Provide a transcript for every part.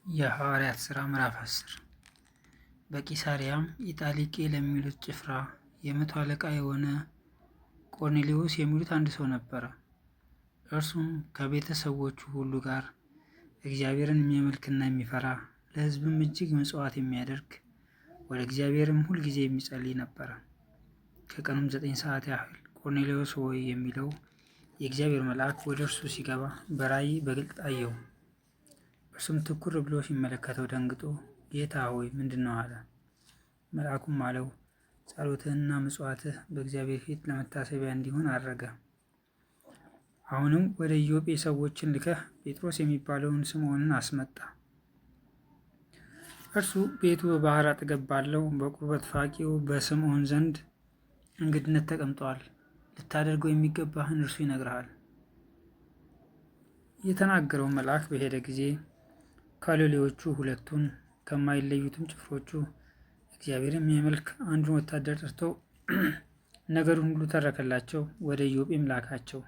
የሐዋርያት ሥራ ምዕራፍ 10 በቂሳርያም ኢጣሊቄ ለሚሉት ጭፍራ የመቶ አለቃ የሆነ ቆርኔሌዎስ የሚሉት አንድ ሰው ነበረ። እርሱም ከቤተሰቦቹ ሁሉ ጋር እግዚአብሔርን የሚያመልክና የሚፈራ ለሕዝብም እጅግ ምጽዋት የሚያደርግ ወደ እግዚአብሔርም ሁልጊዜ የሚጸልይ ነበረ። ከቀኑም 9 ሰዓት ያህል ቆርኔሌዎስ ሆይ የሚለው የእግዚአብሔር መልአክ ወደ እርሱ ሲገባ በራእይ በግልጥ አየው። እርሱም ትኩር ብሎ ሲመለከተው ደንግጦ ጌታ ሆይ ምንድን ነው አለ። መልአኩም አለው ጸሎትህና ምጽዋትህ በእግዚአብሔር ፊት ለመታሰቢያ እንዲሆን አደረገ። አሁንም ወደ ኢዮጴ ሰዎችን ልከህ ጴጥሮስ የሚባለውን ስምዖንን አስመጣ። እርሱ ቤቱ በባህር አጠገብ ባለው በቁርበት ፋቂው በስምዖን ዘንድ እንግድነት ተቀምጧል። ልታደርገው የሚገባህን እርሱ ይነግርሃል። የተናገረው መልአክ በሄደ ጊዜ ከሎሌዎቹ ሁለቱን ከማይለዩትም ጭፍሮቹ እግዚአብሔርን የሚያመልክ አንዱን ወታደር ጠርተው ነገሩን ሁሉ ተረከላቸው። ወደ ኢዮጴም ላካቸው።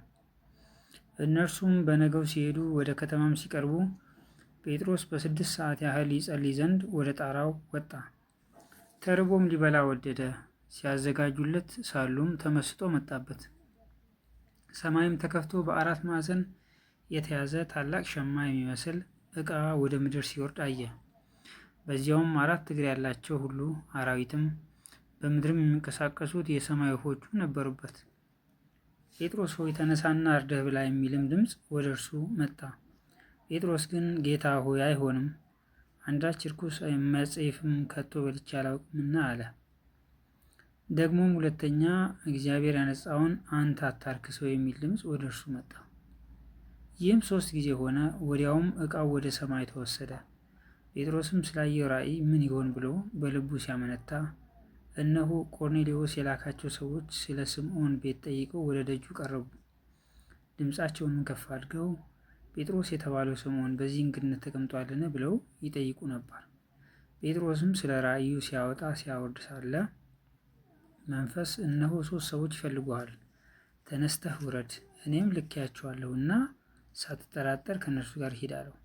እነርሱም በነገው ሲሄዱ ወደ ከተማም ሲቀርቡ ጴጥሮስ በ6 ሰዓት ያህል ይጸልይ ዘንድ ወደ ጣራው ወጣ። ተርቦም ሊበላ ወደደ። ሲያዘጋጁለት ሳሉም ተመስጦ መጣበት። ሰማይም ተከፍቶ በ4 ማዕዘን የተያዘ ታላቅ ሸማ የሚመስል ዕቃ ወደ ምድር ሲወርድ አየ። በዚያውም 4 እግር ያላቸው ሁሉ አራዊትም በምድርም የሚንቀሳቀሱት የሰማይ ወፎች ነበሩበት። ጴጥሮስ ሆይ ተነሳና አርደህ ብላ የሚልም ድምፅ ወደ እርሱ መጣ። ጴጥሮስ ግን ጌታ ሆይ አይሆንም፣ አንዳች ርኩስ የሚያጸይፍም ከቶ በልቼ አላውቅምና አለ። ደግሞም ሁለተኛ እግዚአብሔር ያነጻውን አንተ አታርክሰው የሚል ድምፅ ወደ እርሱ መጣ። ይህም 3 ጊዜ ሆነ። ወዲያውም ዕቃው ወደ ሰማይ ተወሰደ። ጴጥሮስም ስላየው ራእይ ምን ይሆን ብሎ በልቡ ሲያመነታ፣ እነሆ ቆርኔሌዎስ የላካቸው ሰዎች ስለ ስምዖን ቤት ጠይቀው ወደ ደጁ ቀረቡ። ድምፃቸውንም ከፍ አድርገው ጴጥሮስ የተባለው ስምዖን በዚህ እንግድነት ተቀምጧልን ብለው ይጠይቁ ነበር። ጴጥሮስም ስለ ራእዩ ሲያወጣ ሲያወርድ ሳለ መንፈስ እነሆ 3 ሰዎች ይፈልጉሃል፣ ተነስተህ ውረድ፣ እኔም ልኬያቸዋለሁና ሳትጠራጠር ከእነርሱ ጋር ሂድ አለው።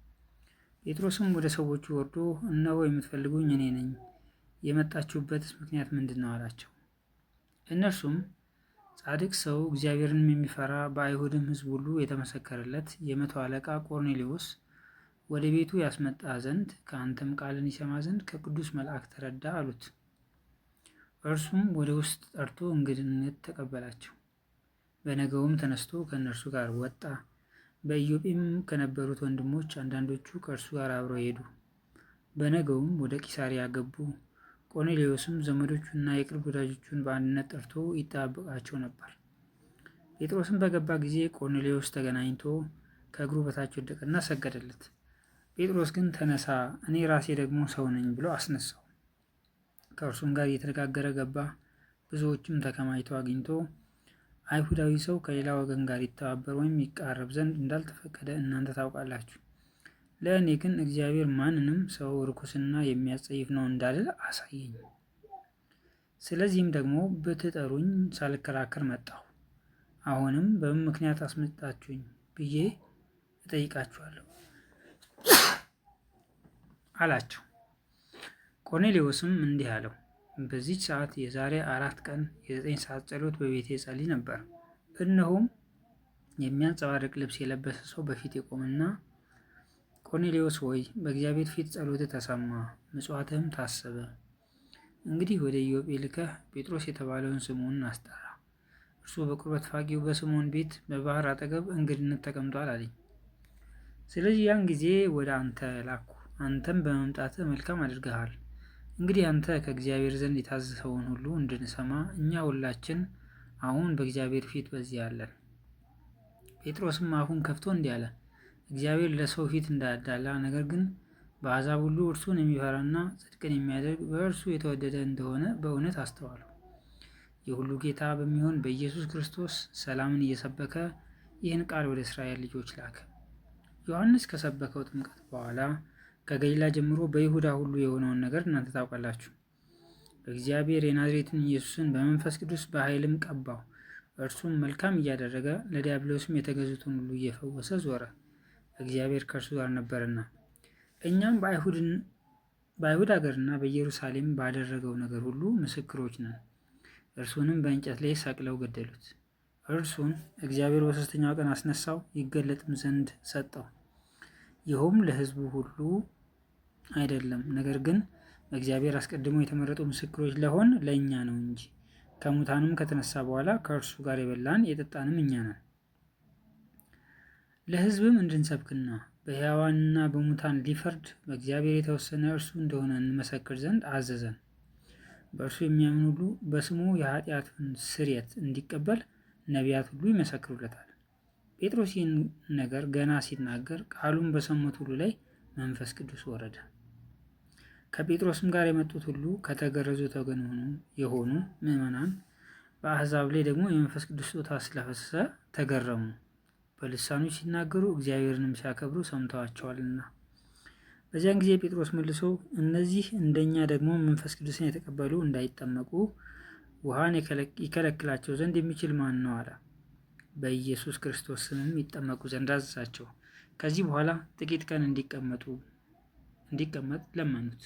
ጴጥሮስም ወደ ሰዎቹ ወርዶ እነሆ የምትፈልጉኝ እኔ ነኝ፣ የመጣችሁበትስ ምክንያት ምንድን ነው አላቸው። እነርሱም ጻድቅ ሰው እግዚአብሔርንም የሚፈራ በአይሁድም ሕዝብ ሁሉ የተመሰከረለት የመቶ አለቃ ቆርኔሌዎስ ወደ ቤቱ ያስመጣ ዘንድ ከአንተም ቃልን ይሰማ ዘንድ ከቅዱስ መልአክ ተረዳ አሉት። እርሱም ወደ ውስጥ ጠርቶ እንግድነት ተቀበላቸው። በነገውም ተነስቶ ከእነርሱ ጋር ወጣ። በኢዮጴም ከነበሩት ወንድሞች አንዳንዶቹ ከእርሱ ጋር አብረው ሄዱ። በነገውም ወደ ቂሳርያ ገቡ። ቆርኔሌዎስም ዘመዶቹና የቅርብ ወዳጆቹን በአንድነት ጠርቶ ይጠባበቃቸው ነበር። ጴጥሮስም በገባ ጊዜ ቆርኔሌዎስ ተገናኝቶ ከእግሩ በታች ወደቀና ሰገደለት። ጴጥሮስ ግን ተነሳ፣ እኔ ራሴ ደግሞ ሰው ነኝ ብሎ አስነሳው። ከእርሱም ጋር እየተነጋገረ ገባ። ብዙዎችም ተከማችተው አግኝቶ አይሁዳዊ ሰው ከሌላ ወገን ጋር ይተባበር ወይም ይቃረብ ዘንድ እንዳልተፈቀደ እናንተ ታውቃላችሁ። ለእኔ ግን እግዚአብሔር ማንንም ሰው ርኩስና የሚያጸይፍ ነው እንዳልል አሳየኝ። ስለዚህም ደግሞ ብትጠሩኝ ሳልከራከር መጣሁ። አሁንም በምን ምክንያት አስመጣችሁኝ ብዬ እጠይቃችኋለሁ አላቸው። ቆርኔሌዎስም እንዲህ አለው፣ በዚች ሰዓት የዛሬ 4 ቀን የ9 ሰዓት ጸሎት በቤቴ ጸልይ ነበር። እነሆም የሚያንጸባርቅ ልብስ የለበሰ ሰው በፊት የቆመና ቆርኔሌዎስ ሆይ በእግዚአብሔር ፊት ጸሎትህ ተሰማ፣ ምጽዋትህም ታሰበ። እንግዲህ ወደ ኢዮጴ ልከህ ጴጥሮስ የተባለውን ስምዖንን አስጠራ። እርሱ በቁርበት ፋቂው በስምዖን ቤት በባህር አጠገብ እንግድነት ተቀምጧል አለኝ። ስለዚህ ያን ጊዜ ወደ አንተ ላኩ። አንተም በመምጣትህ መልካም አድርገሃል። እንግዲህ አንተ ከእግዚአብሔር ዘንድ የታዘዘውን ሁሉ እንድንሰማ እኛ ሁላችን አሁን በእግዚአብሔር ፊት በዚህ አለን። ጴጥሮስም አፉን ከፍቶ እንዲህ አለ፣ እግዚአብሔር ለሰው ፊት እንዳያዳላ፣ ነገር ግን በአሕዛብ ሁሉ እርሱን የሚፈራና ጽድቅን የሚያደርግ በእርሱ የተወደደ እንደሆነ በእውነት አስተዋሉ። የሁሉ ጌታ በሚሆን በኢየሱስ ክርስቶስ ሰላምን እየሰበከ ይህን ቃል ወደ እስራኤል ልጆች ላከ። ዮሐንስ ከሰበከው ጥምቀት በኋላ ከገሊላ ጀምሮ በይሁዳ ሁሉ የሆነውን ነገር እናንተ ታውቃላችሁ። እግዚአብሔር የናዝሬትን ኢየሱስን በመንፈስ ቅዱስ በኃይልም ቀባው። እርሱም መልካም እያደረገ ለዲያብሎስም የተገዙትን ሁሉ እየፈወሰ ዞረ፣ እግዚአብሔር ከእርሱ ጋር ነበርና። እኛም በአይሁድ ሀገርና በኢየሩሳሌም ባደረገው ነገር ሁሉ ምስክሮች ነን። እርሱንም በእንጨት ላይ ሰቅለው ገደሉት። እርሱን እግዚአብሔር በሦስተኛው ቀን አስነሳው፣ ይገለጥም ዘንድ ሰጠው። ይኸውም ለሕዝቡ ሁሉ አይደለም፣ ነገር ግን እግዚአብሔር አስቀድሞ የተመረጡ ምስክሮች ለሆን ለእኛ ነው እንጂ። ከሙታንም ከተነሳ በኋላ ከእርሱ ጋር የበላን የጠጣንም እኛ ነን። ለሕዝብም እንድንሰብክና በሕያዋንና በሙታን ሊፈርድ በእግዚአብሔር የተወሰነ እርሱ እንደሆነ እንመሰክር ዘንድ አዘዘን። በእርሱ የሚያምን ሁሉ በስሙ የኃጢአቱን ስርየት እንዲቀበል ነቢያት ሁሉ ይመሰክሩለታል። ጴጥሮስ ይህን ነገር ገና ሲናገር ቃሉን በሰሙት ሁሉ ላይ መንፈስ ቅዱስ ወረደ። ከጴጥሮስም ጋር የመጡት ሁሉ ከተገረዙት ወገን የሆኑ ምዕመናን በአሕዛብ ላይ ደግሞ የመንፈስ ቅዱስ ስጦታ ስለፈሰሰ ተገረሙ። በልሳኖች ሲናገሩ እግዚአብሔርንም ሲያከብሩ ሰምተዋቸዋልና። በዚያን ጊዜ ጴጥሮስ መልሶ እነዚህ እንደኛ ደግሞ መንፈስ ቅዱስን የተቀበሉ እንዳይጠመቁ ውሃን ይከለክላቸው ዘንድ የሚችል ማን ነው? አለ። በኢየሱስ ክርስቶስ ስምም ይጠመቁ ዘንድ አዘዛቸው። ከዚህ በኋላ ጥቂት ቀን እንዲቀመጥ ለመኑት።